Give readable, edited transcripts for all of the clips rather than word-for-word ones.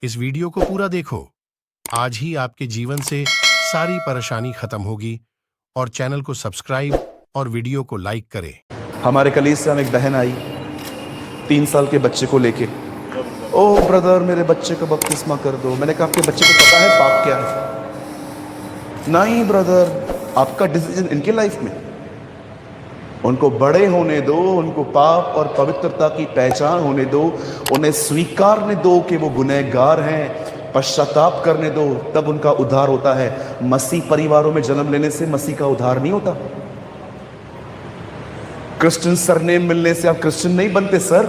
इस वीडियो को पूरा देखो। आज ही आपके जीवन से सारी परेशानी खत्म होगी और चैनल को सब्सक्राइब और वीडियो को लाइक करें। हमारे कलीसिया में एक बहन आई 3 साल के बच्चे को लेके। ओह ब्रदर, मेरे बच्चे को बपतिस्मा कर दो। मैंने कहा आपके बच्चे को पता है पाप क्या है? नहीं ब्रदर, आपका डिसीजन इनके लाइफ में। उनको बड़े होने दो, उनको पाप और पवित्रता की पहचान होने दो, उन्हें स्वीकारने दो कि वो गुनहगार हैं, पश्चाताप करने दो, तब उनका उद्धार होता है। मसीह परिवारों में जन्म लेने से मसीह का उद्धार नहीं होता। क्रिश्चियन सरनेम मिलने से आप क्रिश्चियन नहीं बनते सर।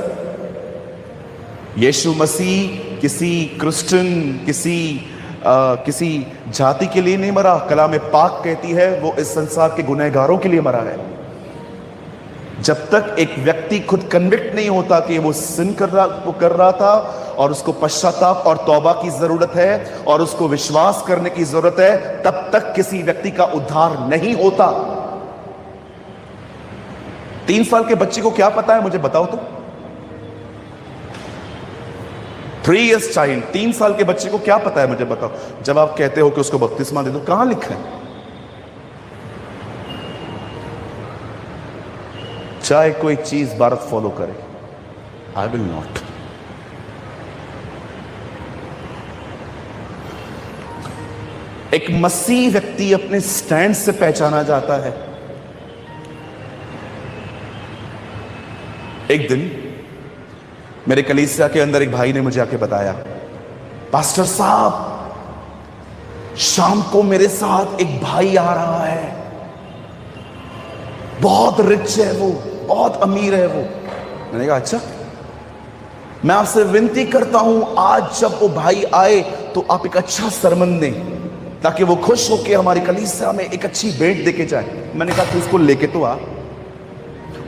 यीशु मसीह किसी क्रिश्चियन किसी जाति के लिए नहीं मरा। कलाम पाक कहती है वो इस संसार के गुनहगारों के लिए मरा है। जब तक एक व्यक्ति खुद कन्विक्ट नहीं होता कि वो सिन कर रहा था और उसको पश्चाताप और तौबा की जरूरत है और उसको विश्वास करने की जरूरत है, तब तक किसी व्यक्ति का उद्धार नहीं होता। 3 साल के बच्चे को क्या पता है मुझे बताओ तो? 3 years चाइल्ड, 3 साल के बच्चे को क्या पता है मुझे बताओ? जब आप कहते हो कि उसको बपतिस्मा दे दो, कहां लिखा है? चाहे कोई चीज भारत फॉलो करे, आई विल नॉट। एक मसीह व्यक्ति अपने स्टैंड से पहचाना जाता है। एक दिन मेरे कलीसिया के अंदर एक भाई ने मुझे आके बताया, पास्टर साहब शाम को मेरे साथ एक भाई आ रहा है, बहुत रिच है वो, बहुत अमीर है वो। मैंने कहा अच्छा, मैं आपसे विनती करता हूं आज जब वो भाई आए तो आप एक अच्छा सरमन दें ताकि वो खुश होकर हमारी कलीसिया में एक अच्छी भेंट देके जाए। मैंने कहा तू उसको लेके तो आ,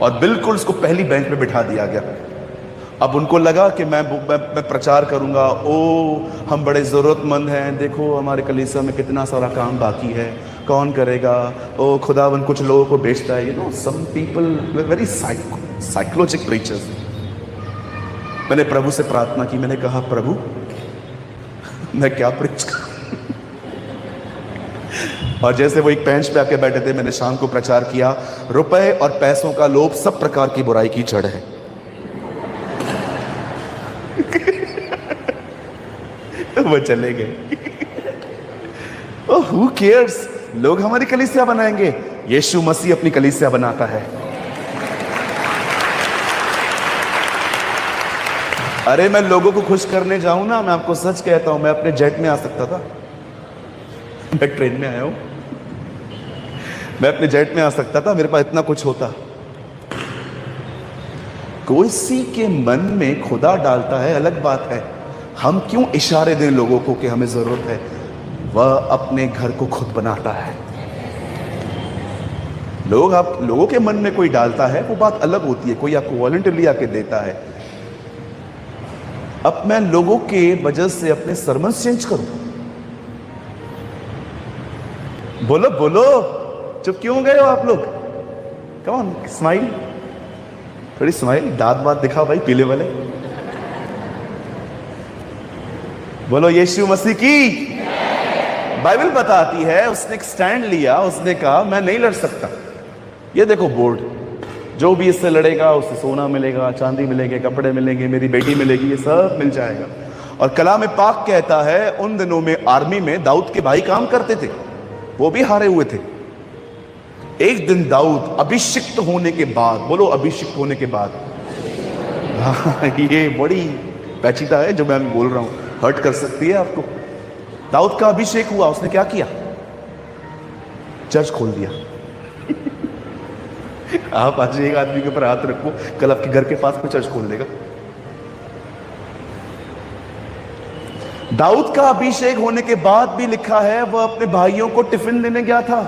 और बिल्कुल उसको पहली बेंच पे बिठा दिया गया। अब उनको लगा कि मैं प्रचार करूंगा, ओ हम बड़े ज़रूरतमंद हैं, देखो हमारे कलीसिया में कितना सारा काम बाकी है, कौन करेगा? ओ खुदावन कुछ लोगों को बेचता है, you know some people very psychologic preachers. मैंने प्रभु से प्रार्थना की, मैंने कहा प्रभु मैं क्या प्रीच करूं? और जैसे वो एक बेंच पे आके बैठे थे, मैंने शाम को प्रचार किया, रुपए और पैसों का लोभ सब प्रकार की बुराई की जड़ है। वो चले गए। oh, who cares? लोग हमारी कलीसिया बनाएंगे, यीशु मसीह अपनी कलीसिया बनाता है। अरे मैं लोगों को खुश करने जाऊं ना, मैं आपको सच कहता हूं, मैं अपने जेट में आ सकता था। मैं ट्रेन में आया हूं, मैं अपने जेट में आ सकता था, मेरे पास इतना कुछ होता। कोई सी के मन में खुदा डालता है, अलग बात है। हम क्यों इशारे दें लोगों को कि हमें जरूरत है? वह अपने घर को खुद बनाता है। लोगों के मन में कोई डालता है वो बात अलग होती है, कोई आपको वॉलंटियरली आके देता है। अब मैं लोगों के वजह से अपने सरमन चेंज करूं? बोलो बोलो, चुप क्यों गए हो आप लोग? कम ऑन, स्माइल, थोड़ी स्माइल, दांत बात दिखा भाई पीले वाले। बोलो यीशु मसीह की। बाइबल बताती है उसने एक स्टैंड लिया, उसने कहा मैं नहीं लड़ सकता। ये देखो बोर्ड, जो भी इससे लड़ेगा उसे सोना मिलेगा, चांदी मिलेगी, कपड़े मिलेंगे, मेरी बेटी मिलेगी, ये सब मिल जाएगा। और कलाम पाक कहता है उन दिनों में आर्मी में दाऊद के भाई काम करते थे, वो भी हारे हुए थे। एक दिन दाऊद अभिषिक्त होने के बाद, बोलो अभिषिक्त होने के बाद, ये बड़ी पेचीदा है जो मैं बोल रहा हूं, हर्ट कर सकती है आपको। दाऊद का अभिषेक हुआ, उसने क्या किया? चर्च खोल दिया। आप आज एक आदमी के ऊपर हाथ रखो, कल आपके घर के पास में चर्च खोल देगा। दाऊद का अभिषेक होने के बाद भी लिखा है वह अपने भाइयों को टिफिन देने गया था।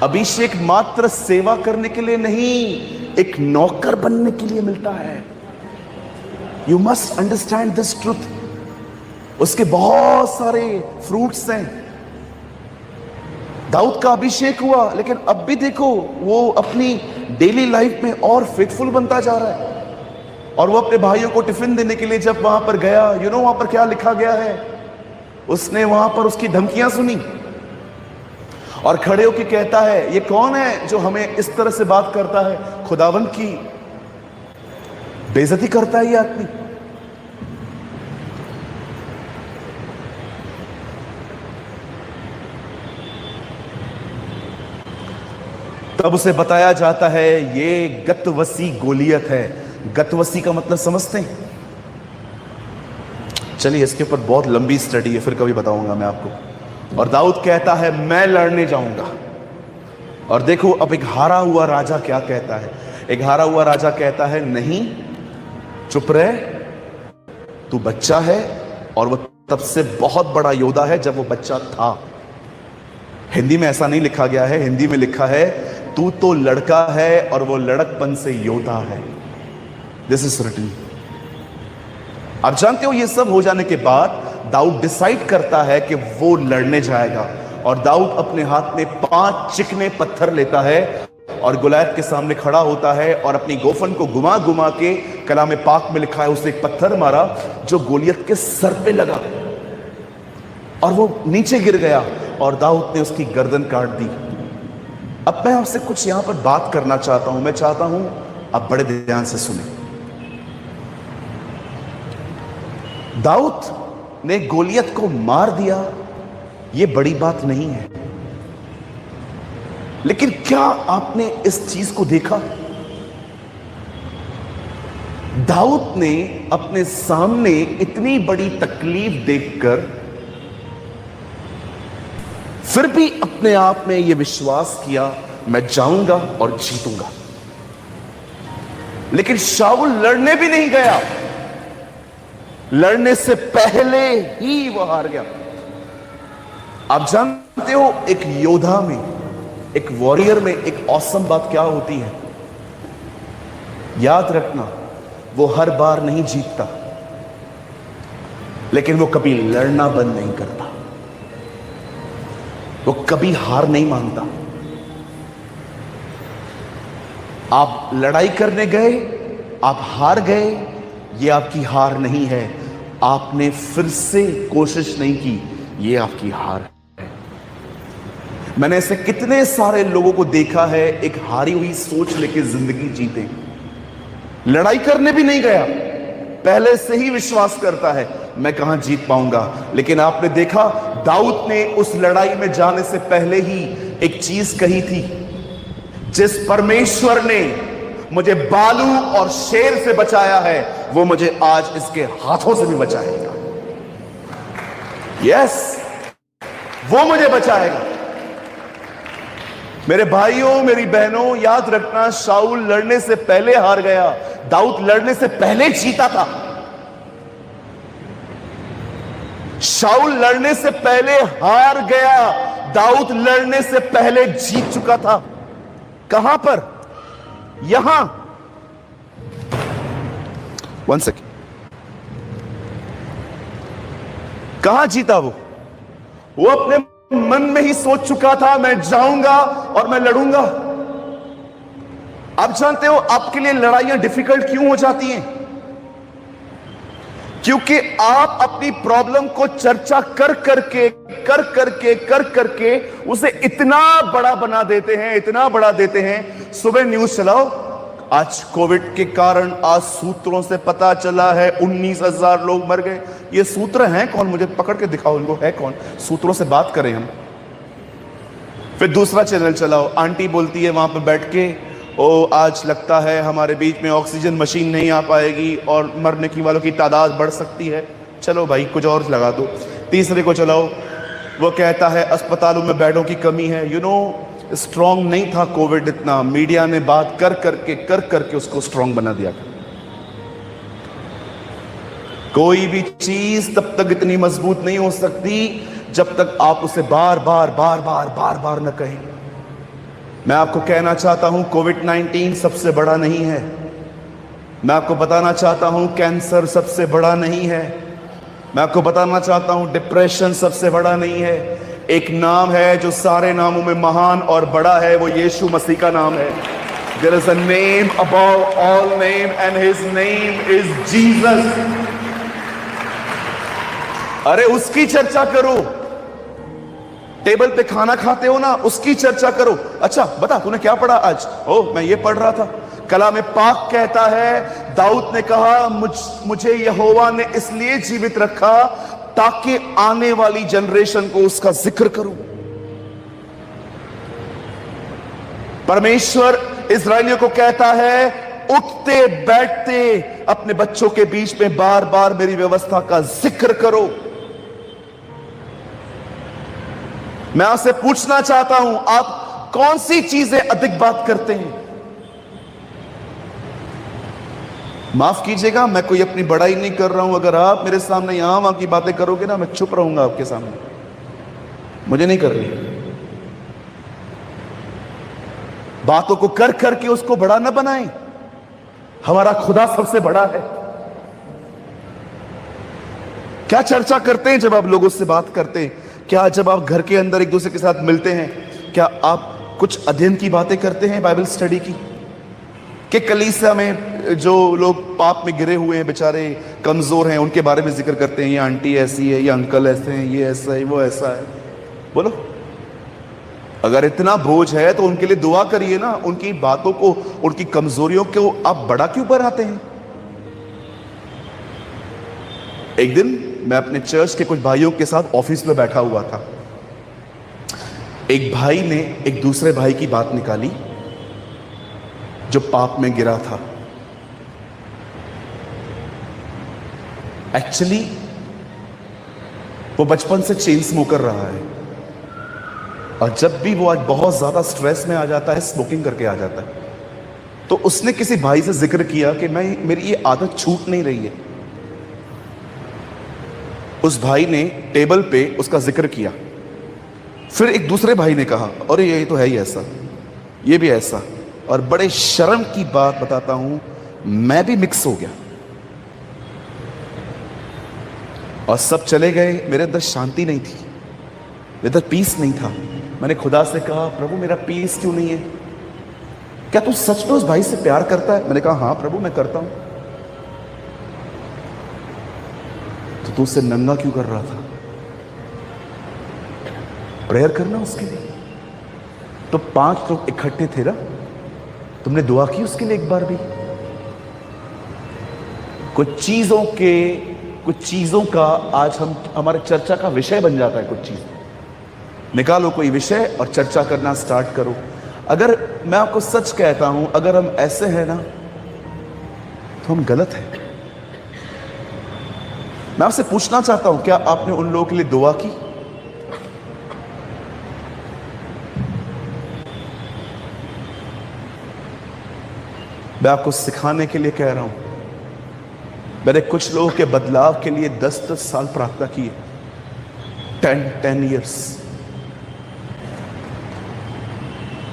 अभिषेक मात्र सेवा करने के लिए नहीं, एक नौकर बनने के लिए मिलता है। You must understand this truth. उसके बहुत सारे फ्रूट्स हैं। दाऊद का अभिषेक हुआ, लेकिन अब भी देखो वो अपनी डेली लाइफ में और फेथफुल बनता जा रहा है। और वो अपने भाइयों को टिफिन देने के लिए जब वहां पर गया, वहां पर क्या लिखा गया है? उसने वहां पर उसकी धमकियां सुनी और खड़े होकर कहता है, ये कौन है जो हमें इस तरह से बात करता है? खुदावंद की बेइज्जती करता है ये आदमी। तब उसे बताया जाता है ये गतवसी गोलियत है। गतवसी का मतलब समझते हैं? चलिए, इसके ऊपर बहुत लंबी स्टडी है, फिर कभी बताऊंगा मैं आपको। और दाऊद कहता है मैं लड़ने जाऊंगा। और देखो अब एक हारा हुआ राजा क्या कहता है। एक हारा हुआ राजा कहता है, नहीं, चुप रहे, तू बच्चा है। और वो तब से बहुत बड़ा योद्धा है जब वो बच्चा था। हिंदी में ऐसा नहीं लिखा गया है, हिंदी में लिखा है तू तो लड़का है और वो लड़कपन से योद्धा है। This is written. आप जानते हो, ये सब हो जाने के बाद दाऊद डिसाइड करता है कि वो लड़ने जाएगा। और दाऊद अपने हाथ में 5 चिकने पत्थर लेता है और गुलायत के सामने खड़ा होता है और अपनी गोफन को घुमा घुमा के, कलाम पाक में लिखा है, उसे एक पत्थर मारा जो गोलियत के सर पे लगा और वो नीचे गिर गया और दाऊद ने उसकी गर्दन काट दी। अब मैं आपसे कुछ यहां पर बात करना चाहता हूं। मैं चाहता हूं आप बड़े ध्यान से सुने। दाऊद ने गोलियत को मार दिया, यह बड़ी बात नहीं है। लेकिन क्या आपने इस चीज को देखा? दाऊद ने अपने सामने इतनी बड़ी तकलीफ देखकर फिर भी अपने आप में यह विश्वास किया, मैं जाऊंगा और जीतूंगा। लेकिन शाऊल लड़ने भी नहीं गया। लड़ने से पहले ही वो हार गया। आप जानते हो, एक योद्धा में, एक वॉरियर में एक ऑसम बात क्या होती है? याद रखना, वो हर बार नहीं जीतता, लेकिन वो कभी लड़ना बंद नहीं करता। वो कभी हार नहीं मानता। आप लड़ाई करने गए, आप हार गए, ये आपकी हार नहीं है। आपने फिर से कोशिश नहीं की, ये आपकी हार है। मैंने ऐसे कितने सारे लोगों को देखा है, एक हारी हुई सोच लेके जिंदगी जीते। लड़ाई करने भी नहीं गया, पहले से ही विश्वास करता है मैं कहां जीत पाऊंगा। लेकिन आपने देखा, दाऊद ने उस लड़ाई में जाने से पहले ही एक चीज कही थी, जिस परमेश्वर ने मुझे बालू और शेर से बचाया है, वो मुझे आज इसके हाथों से भी बचाएगा। यस, वो मुझे बचाएगा। मेरे भाइयों, मेरी बहनों, याद रखना, शाऊल लड़ने से पहले हार गया, दाऊद लड़ने से पहले जीता था। शाऊल लड़ने से पहले हार गया, दाऊद लड़ने से पहले जीत चुका था। कहां पर? यहां। 1 सेकेंड। कहां जीता वो? वो अपने मन में ही सोच चुका था, मैं जाऊंगा और मैं लड़ूंगा। आप जानते हो आपके लिए लड़ाइयां डिफिकल्ट क्यों हो जाती हैं? क्योंकि आप अपनी प्रॉब्लम को चर्चा कर करके उसे इतना बड़ा बना देते हैं, इतना बड़ा देते हैं। सुबह न्यूज चलाओ, आज कोविड के कारण आज सूत्रों से पता चला है 19,000 लोग मर गए। ये सूत्र हैं कौन? मुझे पकड़ के दिखाओ इनको, है कौन? सूत्रों से बात करें हम। फिर दूसरा चैनल चलाओ, आंटी बोलती है वहां पर बैठ के, ओ आज लगता है हमारे बीच में ऑक्सीजन मशीन नहीं आ पाएगी और मरने की वालों की तादाद बढ़ सकती है। चलो भाई कुछ और लगा दो। तीसरे को चलाओ, वो कहता है अस्पतालों में बेडों की कमी है। स्ट्रांग नहीं था कोविड इतना, मीडिया ने बात कर करके उसको स्ट्रांग बना दिया। कोई भी चीज तब तक इतनी मजबूत नहीं हो सकती जब तक आप उसे बार बार न कहें। मैं आपको कहना चाहता हूं, कोविड-19 सबसे बड़ा नहीं है। मैं आपको बताना चाहता हूं, कैंसर सबसे बड़ा नहीं है। मैं आपको बताना चाहता हूं, डिप्रेशन सबसे बड़ा नहीं है। एक नाम है जो सारे नामों में महान और बड़ा है, वो यीशु मसीह का नाम है। There is a name above all name and his name is Jesus. अरे उसकी चर्चा करो। टेबल पे खाना खाते हो ना, उसकी चर्चा करो। अच्छा बता तूने क्या पढ़ा आज? ओ मैं ये पढ़ रहा था। कलाम पाक कहता है, दाऊद ने कहा मुझे यहोवा ने इसलिए जीवित रखा ताकि आने वाली जनरेशन को उसका जिक्र करूं। परमेश्वर इस्राएलियों को कहता है, उठते बैठते अपने बच्चों के बीच में बार बार मेरी व्यवस्था का जिक्र करो। मैं आपसे पूछना चाहता हूं, आप कौन सी चीजें अधिक बात करते हैं? माफ कीजिएगा, मैं कोई अपनी बड़ाई नहीं कर रहा हूं। अगर आप मेरे सामने यहां वहां की बातें करोगे ना, मैं चुप रहूंगा आपके सामने। मुझे नहीं कर रही। बातों को कर करके उसको बड़ा ना बनाएं। हमारा खुदा सबसे बड़ा है। क्या चर्चा करते हैं जब आप लोगों से बात करते हैं? क्या जब आप घर के अंदर एक दूसरे के साथ मिलते हैं, क्या आप कुछ अध्ययन की बातें करते हैं, बाइबल स्टडी की? कि कलीसिया में जो लोग पाप में गिरे हुए हैं, बेचारे कमजोर हैं, उनके बारे में जिक्र करते हैं, ये आंटी ऐसी है, ये अंकल ऐसे हैं, ये ऐसा है, वो ऐसा है। बोलो, अगर इतना बोझ है तो उनके लिए दुआ करिए ना। उनकी बातों को, उनकी कमजोरियों को आप बड़ा क्यों बनाते हैं? एक दिन मैं अपने चर्च के कुछ भाइयों के साथ ऑफिस में बैठा हुआ था। एक भाई ने एक दूसरे भाई की बात निकाली जो पाप में गिरा था। एक्चुअली वो बचपन से चेन स्मोकर रहा है, और जब भी वो आज बहुत ज्यादा स्ट्रेस में आ जाता है, स्मोकिंग करके आ जाता है। तो उसने किसी भाई से जिक्र किया कि मेरी ये आदत छूट नहीं रही है। उस भाई ने टेबल पे उसका जिक्र किया। फिर एक दूसरे भाई ने कहा, अरे ये तो है ही ऐसा, ये भी ऐसा। और बड़े शर्म की बात बताता हूं, मैं भी मिक्स हो गया और सब चले गए। मेरे अंदर शांति नहीं थी, मेरे अंदर पीस नहीं था। मैंने खुदा से कहा, प्रभु मेरा पीस क्यों नहीं है? क्या तू सच में उस भाई से प्यार करता है? मैंने कहा, हाँ प्रभु मैं करता हूं। तो तू उससे नंगा क्यों कर रहा था? प्रेयर करना उसके लिए। तो 5 लोग इकट्ठे थे ना, तुमने दुआ की उसके लिए एक बार भी? कुछ चीजों का आज हमारे चर्चा का विषय बन जाता है। कुछ चीज निकालो, कोई विषय, और चर्चा करना स्टार्ट करो। अगर मैं आपको सच कहता हूं, अगर हम ऐसे हैं ना, तो हम गलत हैं। मैं आपसे पूछना चाहता हूं, क्या आपने उन लोगों के लिए दुआ की? मैं आपको सिखाने के लिए कह रहा हूं। मैंने कुछ लोगों के बदलाव के लिए 10-10 साल प्रार्थना की है। 10 years।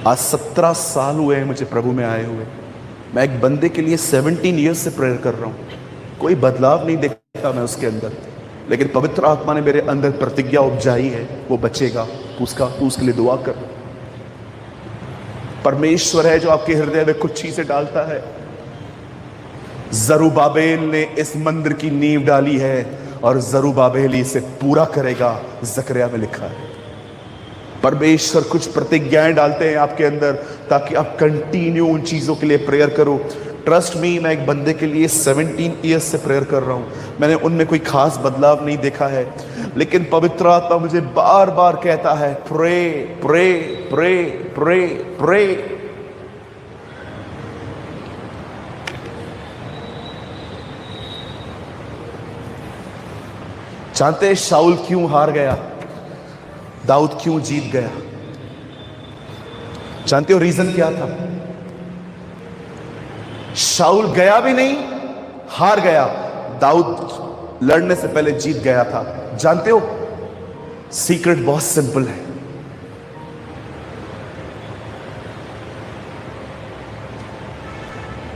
आज 17 साल हुए हैं मुझे प्रभु में आए हुए। मैं एक बंदे के लिए 17 ईयर्स से प्रेयर कर रहा हूं। कोई बदलाव नहीं देखता मैं उसके अंदर, लेकिन पवित्र आत्मा ने मेरे अंदर प्रतिज्ञा उपजाई है, वो बचेगा। उसके लिए दुआ कर। परमेश्वर है जो आपके हृदय में कुछ चीजें डालता है। जरूबाबेल ने इस मंदिर की नींव डाली है और जरूबाबेल इसे पूरा करेगा, जकरिया में लिखा है। परमेश्वर कुछ प्रतिज्ञाएं डालते हैं आपके अंदर ताकि आप कंटिन्यू उन चीजों के लिए प्रेयर करो। ट्रस्ट मी, मैं एक बंदे के लिए 17 ईयर्स से प्रेयर कर रहा हूं। मैंने उनमें कोई खास बदलाव नहीं देखा है, लेकिन पवित्र आत्मा मुझे बार बार कहता है, pray pray pray pray pray. जानते हैं शाऊल क्यों हार गया, दाऊद क्यों जीत गया? जानते हो रीजन क्या था? शाऊल गया भी नहीं, हार गया। दाऊद लड़ने से पहले जीत गया था। जानते हो सीक्रेट बहुत सिंपल है।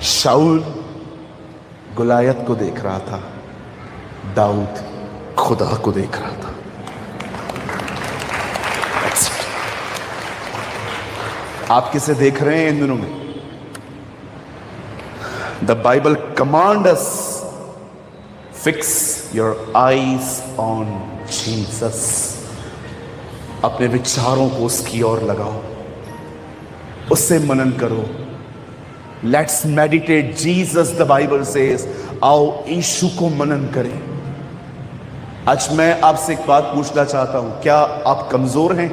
शाऊल गुलायत को देख रहा था, दाऊद खुदा को देख रहा था। आप किसे देख रहे हैं इन दिनों में? The Bible commands us, fix your eyes on Jesus. अपने विचारों को उसकी ओर लगाओ, उससे मनन करो. Let's meditate Jesus, the Bible says. आओ यीशु को मनन करें. आज मैं आपसे एक बात पूछना चाहता हूं, क्या आप कमजोर हैं?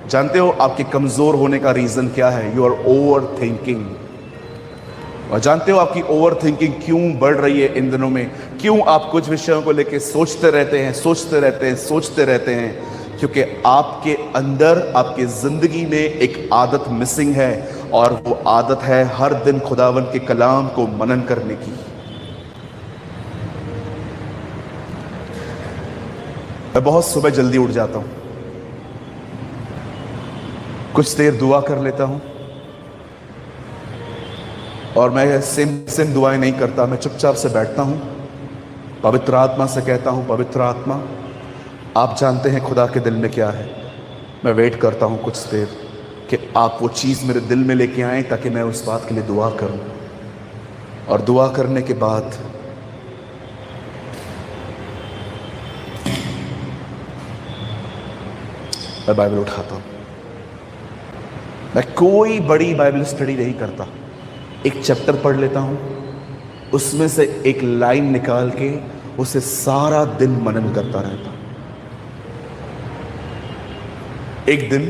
जानते हो आपके कमजोर होने का रीजन क्या है? You are overthinking. और जानते हो आपकी ओवर थिंकिंग क्यों बढ़ रही है इन दिनों में? क्यों आप कुछ विषयों को लेकर सोचते रहते हैं? क्योंकि आपके अंदर, आपके जिंदगी में एक आदत मिसिंग है, और वो आदत है हर दिन खुदावन के कलाम को मनन करने की. मैं बहुत सुबह जल्दी उठ जाता हूं, कुछ देर दुआ कर लेता हूं, और मैं सेम दुआएं नहीं करता. मैं चुपचाप से बैठता हूं, पवित्र आत्मा से कहता हूं, पवित्र आत्मा आप जानते हैं खुदा के दिल में क्या है. मैं वेट करता हूं कुछ देर कि आप वो चीज़ मेरे दिल में लेके आए, ताकि मैं उस बात के लिए दुआ करूं. और दुआ करने के बाद मैं बाइबल उठाता हूं. मैं कोई बड़ी बाइबल स्टडी नहीं करता. एक चैप्टर पढ़ लेता हूं, उसमें से एक लाइन निकाल के उसे सारा दिन मनन करता रहता. एक दिन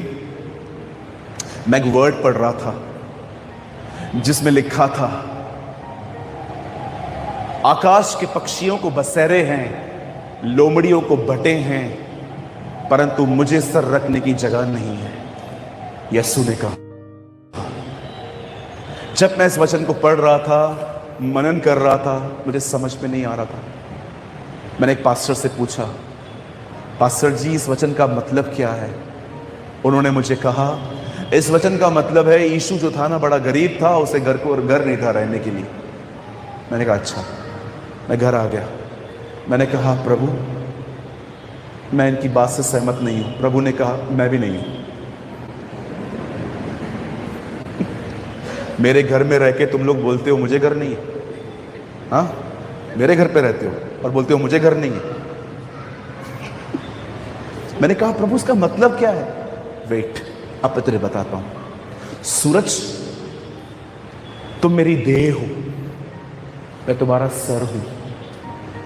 मैं एक वर्ड पढ़ रहा था जिसमें लिखा था, आकाश के पक्षियों को बसेरे हैं, लोमड़ियों को बटे हैं, परंतु मुझे सर रखने की जगह नहीं है. यीशु ने कहा. जब मैं इस वचन को पढ़ रहा था, मनन कर रहा था, मुझे समझ में नहीं आ रहा था. मैंने एक पास्टर से पूछा, पास्टर जी इस वचन का मतलब क्या है? उन्होंने मुझे कहा, इस वचन का मतलब है यीशु जो था ना, बड़ा गरीब था, उसे घर नहीं था रहने के लिए. मैंने कहा अच्छा. मैं घर आ गया. मैंने कहा प्रभु मैं इनकी बात से सहमत नहीं हूं. प्रभु ने कहा मैं भी नहीं हूं. मेरे घर में रह के तुम लोग बोलते हो मुझे घर नहीं है. हाँ, मेरे घर पे रहते हो और बोलते हो मुझे घर नहीं है. मैंने कहा प्रभु उसका मतलब क्या है? वेट, अब मैं तुझे बताता हूं. सूरज तुम मेरी देह हो, मैं तुम्हारा सर हूं.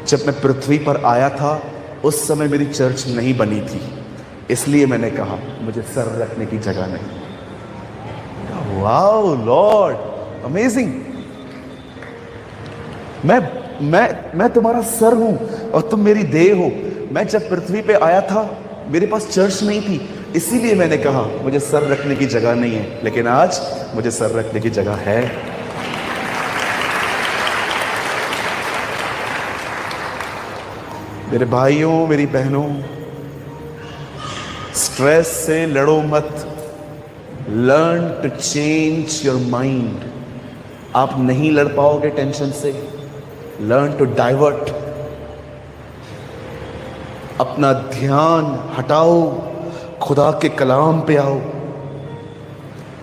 जब मैं पृथ्वी पर आया था उस समय मेरी चर्च नहीं बनी थी, इसलिए मैंने कहा मुझे सर रखने की जगह नहीं. Wow Lord, amazing. मैं तुम्हारा सर हूं और तुम मेरी देह हो. मैं जब पृथ्वी पे आया था मेरे पास चर्च नहीं थी, इसीलिए मैंने कहा मुझे सर रखने की जगह नहीं है, लेकिन आज मुझे सर रखने की जगह है. मेरे भाइयों, मेरी बहनों, स्ट्रेस से लड़ो मत. Learn to change your mind. आप नहीं लड़ पाओगे टेंशन से. Learn to divert. अपना ध्यान हटाओ, खुदा के कलाम पे आओ.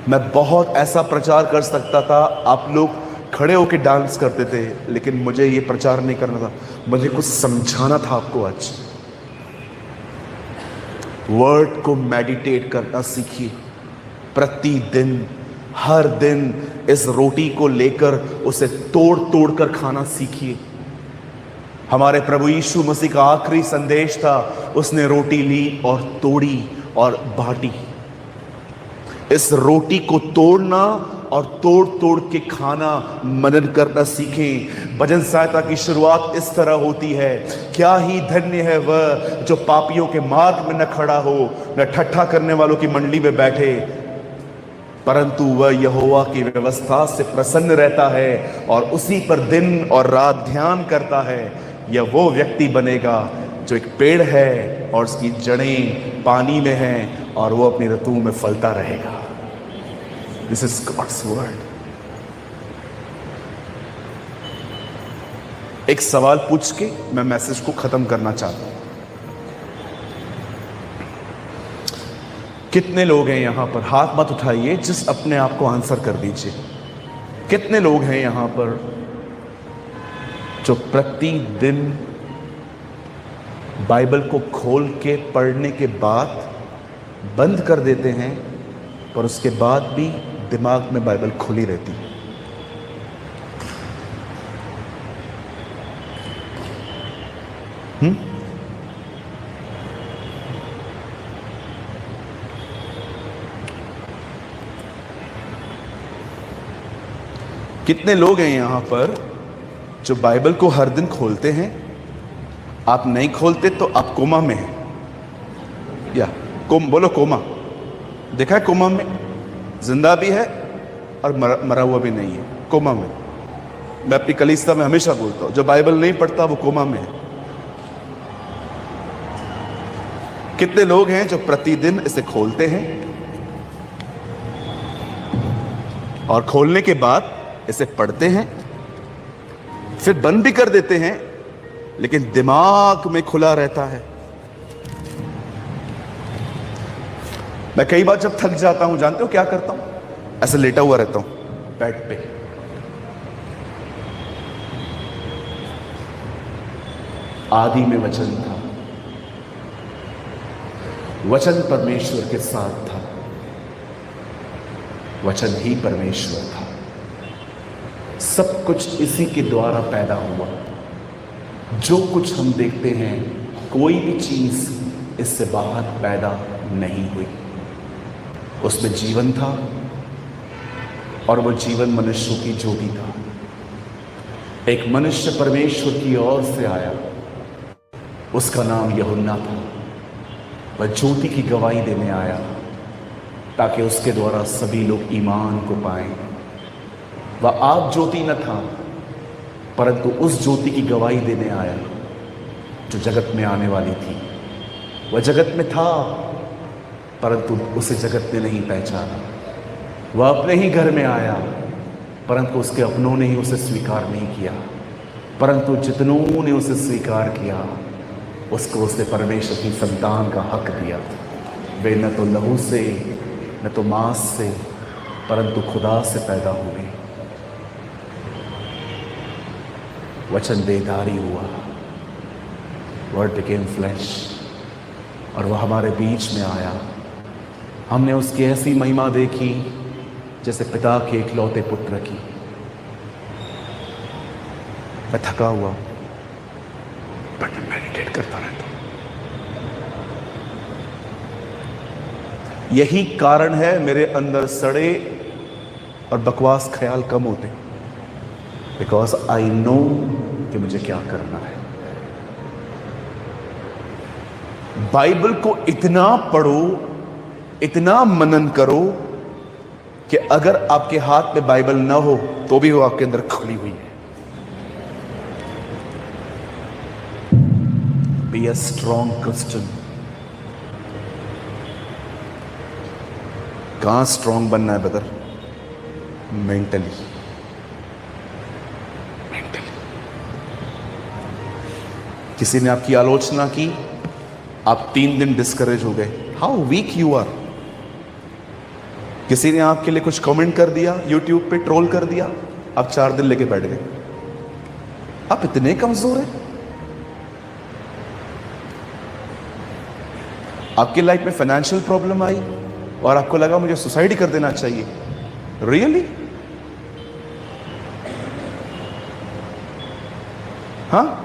मैं बहुत ऐसा प्रचार कर सकता था, आप लोग खड़े होकर डांस करते थे, लेकिन मुझे ये प्रचार नहीं करना था. मुझे कुछ समझाना था आपको. आज वर्ड को मेडिटेट करना सीखिए. प्रतिदिन, हर दिन इस रोटी को लेकर उसे तोड़ तोड़ कर खाना सीखिए. हमारे प्रभु यीशु मसीह का आखिरी संदेश था, उसने रोटी ली और तोड़ी और बांटी. इस रोटी को तोड़ना और तोड़ तोड़ के खाना, मनन करना सीखें. भजन सहायता की शुरुआत इस तरह होती है, क्या ही धन्य है वह जो पापियों के मार्ग में न खड़ा हो, न ठट्ठा करने वालों की मंडली में बैठे, परंतु वह यहोवा की व्यवस्था से प्रसन्न रहता है और उसी पर दिन और रात ध्यान करता है. यह वो व्यक्ति बनेगा जो एक पेड़ है और उसकी जड़ें पानी में हैं और वो अपनी ऋतुओं में फलता रहेगा. This is God's word. एक सवाल पूछ के मैं मैसेज को खत्म करना चाहता हूं. कितने लोग हैं यहां पर? हाथ मत उठाइए, जिस अपने आप को आंसर कर दीजिए. कितने लोग हैं यहां पर जो प्रतिदिन बाइबल को खोल के पढ़ने के बाद बंद कर देते हैं, पर उसके बाद भी दिमाग में बाइबल खुली रहती है। कितने लोग हैं यहां पर जो बाइबल को हर दिन खोलते हैं? आप नहीं खोलते तो आप कोमा में हैं। या बोलो कोमा। देखा है कोमा में? जिंदा भी है और मरा हुआ भी नहीं है, कोमा में। मैं अपनी कलीसिया में हमेशा बोलता हूं, जो बाइबल नहीं पढ़ता वो कोमा में है। कितने लोग हैं जो प्रतिदिन इसे खोलते हैं और खोलने के बाद इसे पढ़ते हैं, फिर बंद भी कर देते हैं, लेकिन दिमाग में खुला रहता है। मैं कई बार जब थक जाता हूं, जानते हो क्या करता हूं? ऐसे लेटा हुआ रहता हूं बेड पे। आदि में वचन था, वचन परमेश्वर के साथ था, वचन ही परमेश्वर था। सब कुछ इसी के द्वारा पैदा हुआ। जो कुछ हम देखते हैं, कोई भी चीज इससे बाहर पैदा नहीं हुई। उसमें जीवन था और वो जीवन मनुष्यों की ज्योति था। एक मनुष्य परमेश्वर की ओर से आया, उसका नाम यूहन्ना था। वह ज्योति की गवाही देने आया ताकि उसके द्वारा सभी लोग ईमान को पाएं। वह आप ज्योति न था, परंतु उस ज्योति की गवाही देने आया जो जगत में आने वाली थी। वह जगत में था, परंतु उसे जगत ने नहीं पहचाना। वह अपने ही घर में आया, परंतु उसके अपनों ने ही उसे स्वीकार नहीं किया। परंतु जितनों ने उसे स्वीकार किया, उसको उसने परमेश्वर की संतान का हक दिया। वे न तो लहू से, न तो मांस से, परंतु खुदा से पैदा हुए। वचन देहधारी हुआ, वर्ड बिकेम फ्लैश, और वह हमारे बीच में आया। हमने उसकी ऐसी महिमा देखी जैसे पिता के इकलौते पुत्र की। मैं थका हुआ, बट मैं मेडिटेट करता रहता हूं। यही कारण है मेरे अंदर सड़े और बकवास ख्याल कम होते, बिकॉज आई नो कि मुझे क्या करना है। बाइबल को इतना पढ़ो, इतना मनन करो कि अगर आपके हाथ में बाइबल ना हो तो भी वो आपके अंदर खुली हुई है। Be a strong Christian. कहां स्ट्रॉन्ग बनना है ब्रदर? मेंटली। किसी ने आपकी आलोचना की, आप 3 दिन डिस्करेज हो गए। How weak you are. किसी ने आपके लिए कुछ कमेंट कर दिया, यूट्यूब पे ट्रोल कर दिया, आप 4 दिन लेके बैठ गए। आप इतने कमजोर हैं। आपकी लाइफ में फाइनेंशियल प्रॉब्लम आई और आपको लगा मुझे सुसाइड कर देना चाहिए। रियली? हाँ,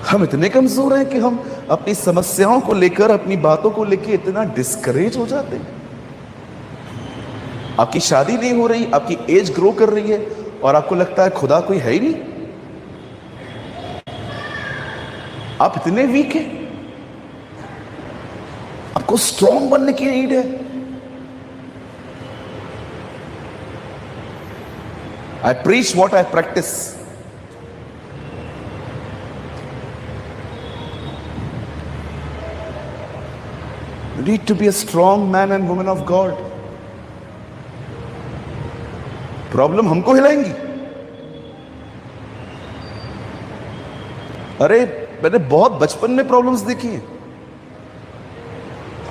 हम इतने कमजोर हैं कि हम अपनी समस्याओं को लेकर, अपनी बातों को लेकर इतना डिस्करेज हो जाते हैं। आपकी शादी नहीं हो रही, आपकी एज ग्रो कर रही है और आपको लगता है खुदा कोई है ही नहीं। आप इतने वीक हैं। आपको स्ट्रॉन्ग बनने की नीड है। I preach what I practice. You need to be a strong man and woman of God. Problem हमको हिलाएंगी। अरे मैंने बहुत बचपन में प्रॉब्लम्स देखी हैं।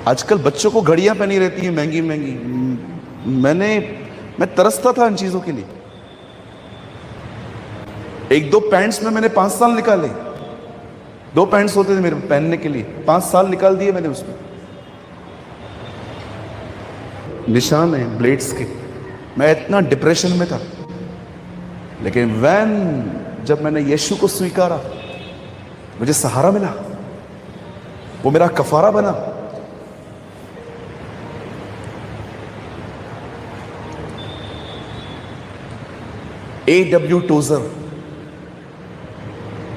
आजकल बच्चों को घड़ियां पहनी रहती हैं महंगी महंगी। मैं तरसता था इन चीजों के लिए। एक दो पैंट्स में मैंने 5 साल निकाले। 2 पैंट्स होते थे मेरे पहनने के लिए, 5 साल निकाल दिए मैंने उसमें। निशान है ब्लेड्स के। मैं इतना डिप्रेशन में था, लेकिन जब मैंने यीशु को स्वीकारा, मुझे सहारा मिला, वो मेरा कफारा बना। A.W. टोजर,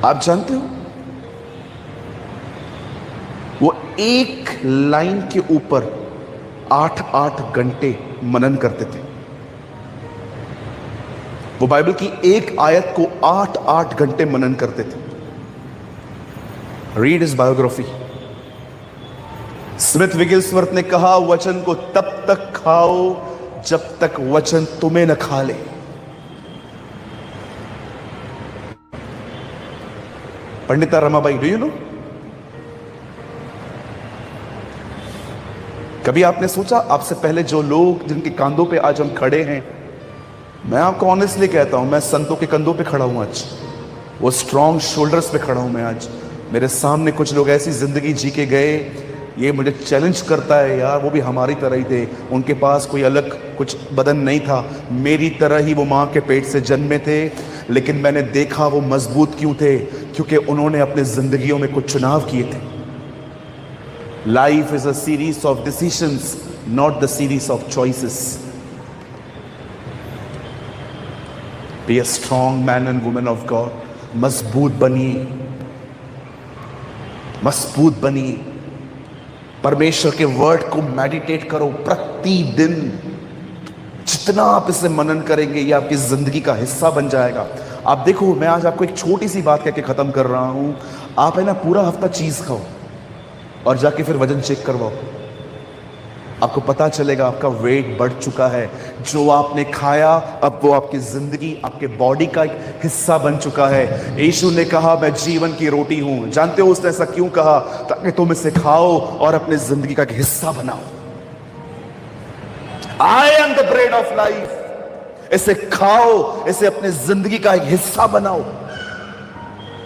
आप जानते हो, वो एक लाइन के ऊपर 8-8 घंटे मनन करते थे। वो बाइबल की एक आयत को 8-8 घंटे मनन करते थे। Read his biography. स्मिथ विगिल्सवर्थ ने कहा, वचन को तब तक खाओ जब तक वचन तुम्हें न खा ले। Pandita Ramabai, do you know? कभी आपने सोचा, आपसे पहले जो लोग जिनके कंधों पे आज हम खड़े हैं, मैं आपको ऑनेस्टली कहता हूं, मैं संतों के कंधों पे खड़ा हूं आज। वो स्ट्रॉन्ग शोल्डर्स पे खड़ा हूं मैं आज। मेरे सामने कुछ लोग ऐसी जिंदगी जी के गए, ये मुझे चैलेंज करता है यार, वो भी हमारी तरह ही थे। उनके पास कोई अलग कुछ बदन नहीं था, मेरी तरह ही वो मां के पेट से जन्मे थे, लेकिन मैंने देखा वो मजबूत क्यों थे, क्योंकि उन्होंने अपने जिंदगियों में कुछ चुनाव किए थे। Life is a series of decisions, not the series of choices. Be a strong man and women of God. मजबूत बनिए, मजबूत बनिए। परमेश्वर के वर्ड को मेडिटेट करो प्रतिदिन। जितना आप इसे मनन करेंगे, ये आपकी जिंदगी का हिस्सा बन जाएगा। आप देखो, मैं आज आपको एक छोटी सी बात कहकर खत्म कर रहा हूं। आप है ना, पूरा हफ्ता चीज खाओ और जाके फिर वजन चेक करवाओ। आपको पता चलेगा आपका वेट बढ़ चुका है। जो आपने खाया, अब वो आपकी जिंदगी, आपके बॉडी का एक हिस्सा बन चुका है। यीशु ने कहा, मैं जीवन की रोटी हूं। जानते हो उसने ऐसा क्यों कहा? ताकि तुम इसे खाओ और अपने जिंदगी का एक हिस्सा बनाओ। I am the bread of life. इसे खाओ, इसे अपने जिंदगी का एक हिस्सा बनाओ।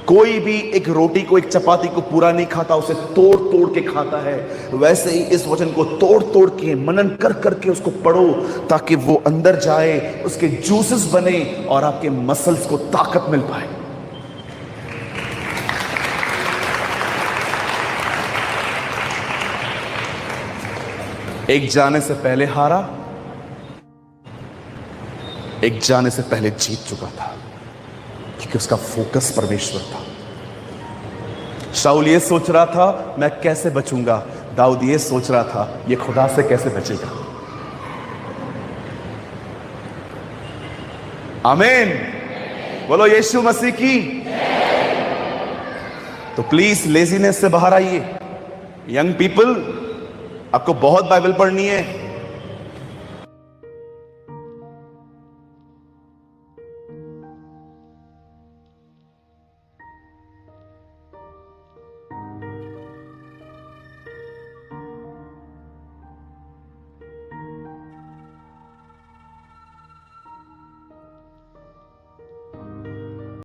कोई भी एक रोटी को, एक चपाती को पूरा नहीं खाता, उसे तोड़ तोड़ के खाता है। वैसे ही इस वचन को तोड़ तोड़ के, मनन कर करके उसको पढ़ो, ताकि वो अंदर जाए, उसके जूसेस बने और आपके मसल्स को ताकत मिल पाए। एक जाने से पहले हारा, एक जाने से पहले जीत चुका था, क्योंकि उसका फोकस परमेश्वर था। शाऊल ये सोच रहा था, मैं कैसे बचूंगा। दाऊद ये सोच रहा था, ये खुदा से कैसे बचेगा। आमीन, बोलो यीशु मसीह की। तो प्लीज लेजीनेस से बाहर आइए। यंग पीपल, आपको बहुत बाइबल पढ़नी है।